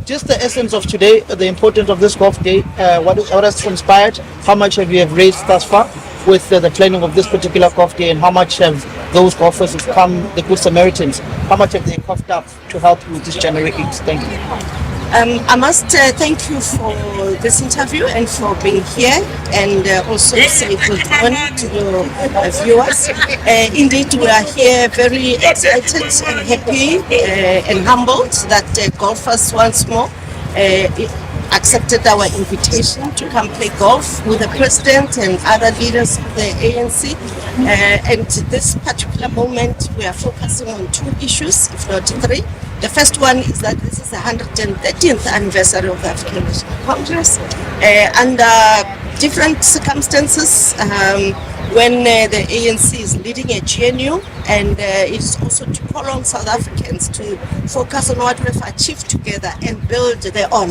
Just the essence of today, the importance of this golf day, what has transpired, how much have you have raised thus far with the planning of this particular golf day, and how much have those golfers who've come, the Good Samaritans, how much have they coughed up to help you with this January 8th? Thank you. I must thank you for this interview and for being here, and also say good morning to your viewers. Indeed, we are here very excited and happy and humbled that golfers once more accepted our invitation to come play golf with the President and other leaders of the ANC. And this particular moment, we are focusing on two issues, if not three. The first one is that this is the 130th anniversary of the African National Congress. Under different circumstances, when the ANC is leading a GNU, and it's also to call on South Africans to focus on what we've achieved together and build their own.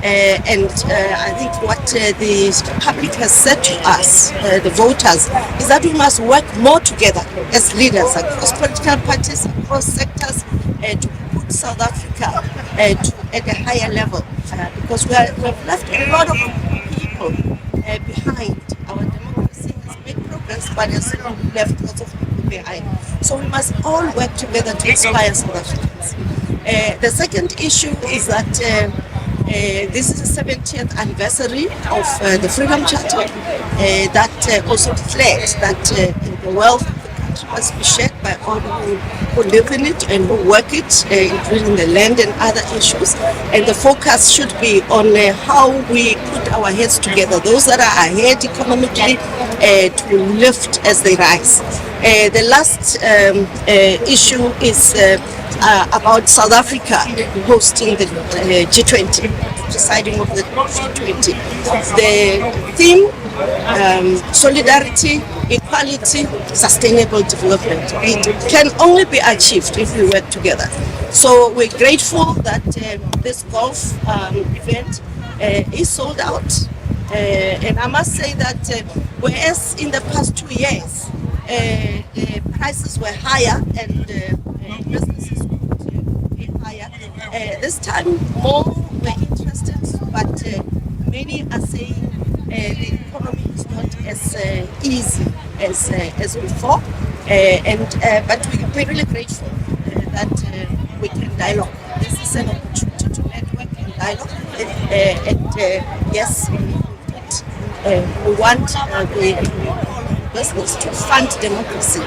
I think what the public has said to us, the voters, is that we must work more together as leaders across political parties, across sectors, to put South Africa at a higher level, because we've left a lot of people behind. Our democracy has made progress, but has left lots of people behind. So we must all work together to inspire South Africans. The second issue is that this is the 70th anniversary of the Freedom Charter that also declares that the wealth of the country must be shared by all who live in it and who work it, including the land and other issues. And the focus should be on how we put our heads together, those that are ahead economically, to lift as they rise. The last issue is about South Africa hosting the G20, presiding over the G20. The theme, solidarity, equality, sustainable development. It can only be achieved if we work together. So we're grateful that this golf event is sold out. And I must say that whereas in the past 2 years, prices were higher and businesses could be higher. This time, more were interested, but many are saying the economy is not as easy as before. But we're really grateful that we can dialogue. This is an opportunity to network and dialogue. Yes, we want the business to fund democracy,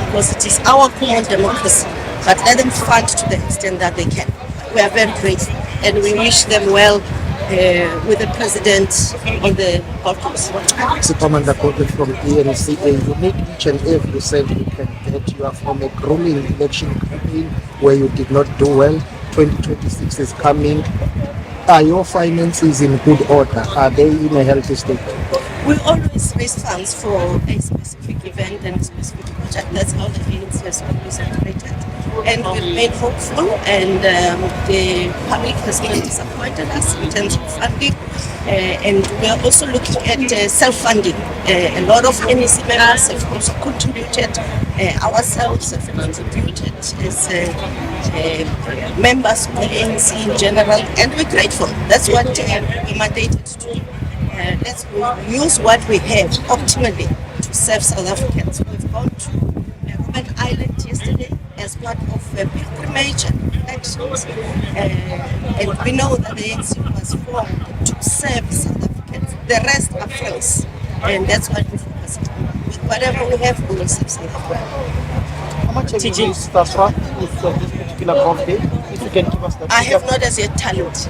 because it is our common democracy, but let them fund to the extent that they can. We are very grateful, and we wish them well with the President on the golf course. Commander Kote from ANC, you make each and every cent you can get. You are from a grueling election campaign where you did not do well. 2026 is coming. Are your finances in good order? Are they in a healthy state? We always raise funds for a specific event and a specific project. That's how the ANC has always operated. And we remain hopeful, and the public has not disappointed us in terms of funding. And we are also looking at self-funding. A lot of NEC members have also contributed, ourselves have contributed as members of the ANC in general, and we're grateful. That's what we mandated to do. Let's use what we have optimally to serve South Africans. We've gone to Robben Island yesterday as part of a pilgrimage and elections, and we know that the ANC was formed to serve South Africans. The rest are friends, and that's what we focus on. With whatever we have, we will serve South Africa. How much have you raised thus far with this particular golf day? If you can give us that. I have not as yet tallied.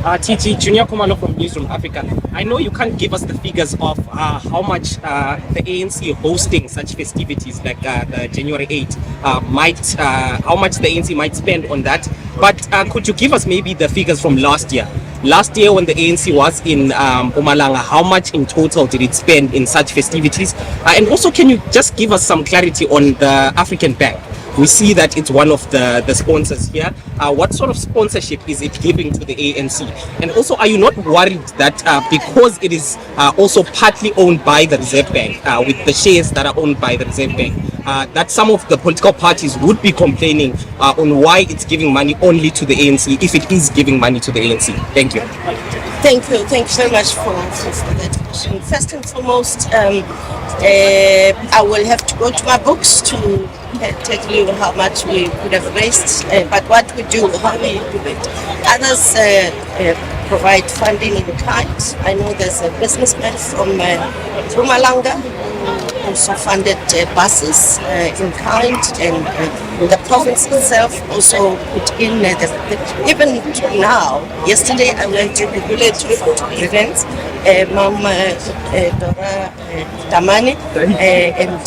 Cde Junior Komalo from Newsroom Africa. I know you can't give us the figures of how much the ANC hosting such festivities like the January 8th how much the ANC might spend on that, but could you give us maybe the figures from last year? Last year when the ANC was in Mpumalanga, how much in total did it spend in such festivities? And also, can you just give us some clarity on the African Bank? We see that it's one of the sponsors here. What sort of sponsorship is it giving to the ANC? And also, are you not worried that because it is also partly owned by the Reserve Bank, with the shares that are owned by the Reserve Bank, that some of the political parties would be complaining on why it's giving money only to the ANC if it is giving money to the ANC? Thank you. Thank you very much for that question. First and foremost, I will have to go to my books to tell you how much we could have raised, but what we do, how we do it. Others provide funding in kind. I know there's a businessman from Mpumalanga who also funded buses in kind, and the province itself also put in even now. Yesterday I went to the village to events. Mom Dora Tamani and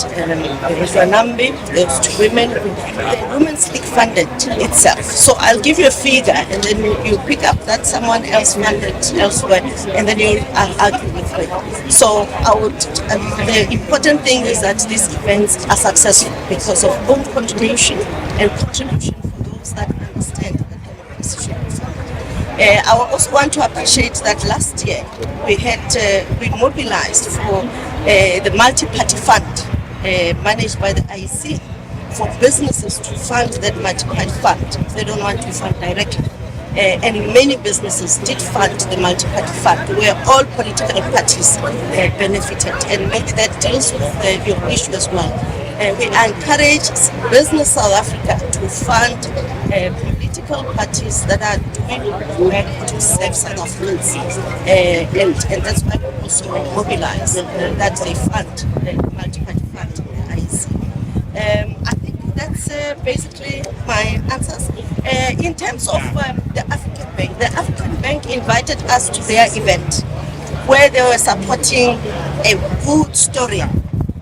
Nambi, those two women, the Women's League funded itself. So I'll give you a figure, and then you pick up that someone else funded elsewhere, and then you argue with me. So I would. The important thing is that these events are successful because of own contribution and contribution for those that understand that democracy should be funded. I also want to appreciate that last year we mobilized for the multi-party fund managed by the IEC for businesses to fund that multi-party fund. They don't want to fund directly. And many businesses did fund the multi-party fund where all political parties benefited, and maybe that deals with your issue as well. We encourage Business South Africa to fund political parties that are doing work to serve South Africans, and that's why we also mobilize that they fund the multi-party fund, the IEC. I think that's basically my answers. In terms of the African Bank invited us to their event where they were supporting a good story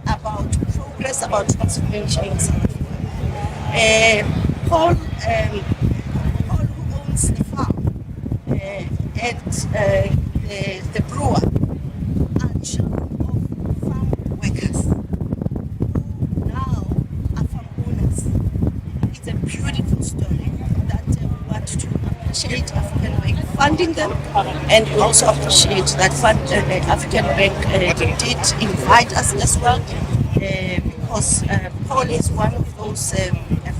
about progress, about transformation. Paul, who owns the farm and the brewer, are children of farm workers who now are farm owners. It's a beautiful story that we want to appreciate African Bank funding them, and we also appreciate that African Bank did invite us as well, because Paul is one of those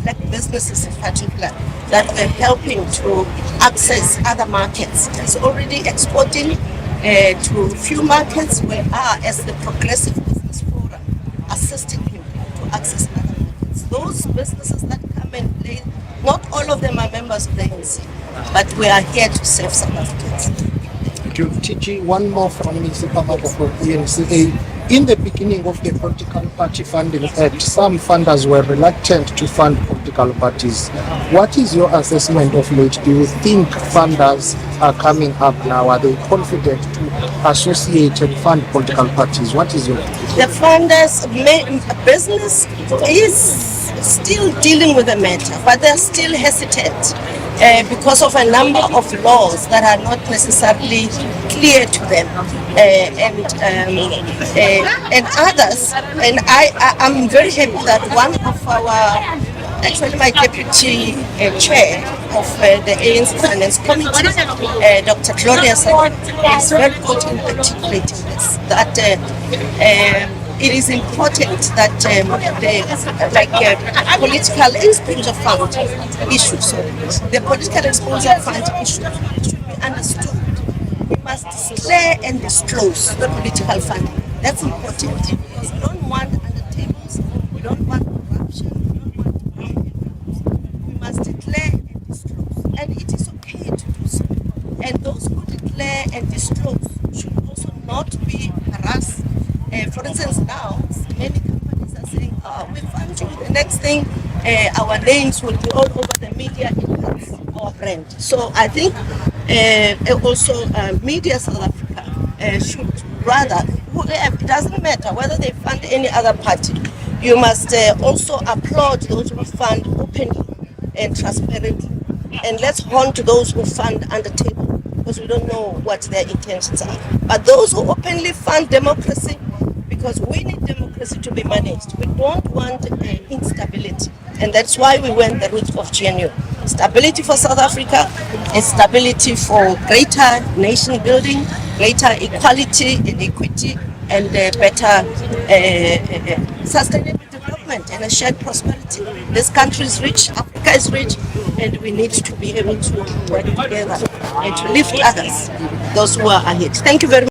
black businesses in particular that are helping to access other markets. He's already exporting to few markets. We are, as the Progressive Business Forum, assisting him to access other markets. Those businesses that come and play, not all of them are members of the ANC, but we are here to serve South Africans. Thank you. Cde, one more from Mr. Ramokgopa from ANC. In the beginning of the Political Party Funding Act, some funders were reluctant to fund political parties. What is your assessment of late? Do you think funders are coming up now? Are they confident to associate and fund political parties? What is your opinion? The funders, business is still dealing with the matter, but they're still hesitant because of a number of laws that are not necessarily clear to them, and others. And I'm very happy that one of actually my deputy chair of the ANC Finance Committee, Dr. Gloria Saka, is very good in articulating this, that it is important that political exposure fund issues, the political exposure fund issue should be understood. We must declare and disclose the political funding. That's important because we don't want undertables, we don't want corruption, we don't want we must declare and disclose, and it is okay to do so. And those who declare and disclose should also not be harassed. For instance, now many companies are saying, we fund you. The next thing, our names will be all over the media, it hurts our brand. So I think also Media South Africa should rather, it doesn't matter whether they fund any other party, you must also applaud those who fund openly and transparently. And let's haunt those who fund under table, because we don't know what their intentions are. But those who openly fund democracy, because we need democracy to be managed. We don't want instability. And that's why we went the route of GNU. Stability for South Africa, and stability for greater nation building, greater equality and equity, and better sustainable development and a shared prosperity. This country is rich, Africa is rich, and we need to be able to work together and to lift others, those who are ahead. Thank you very much.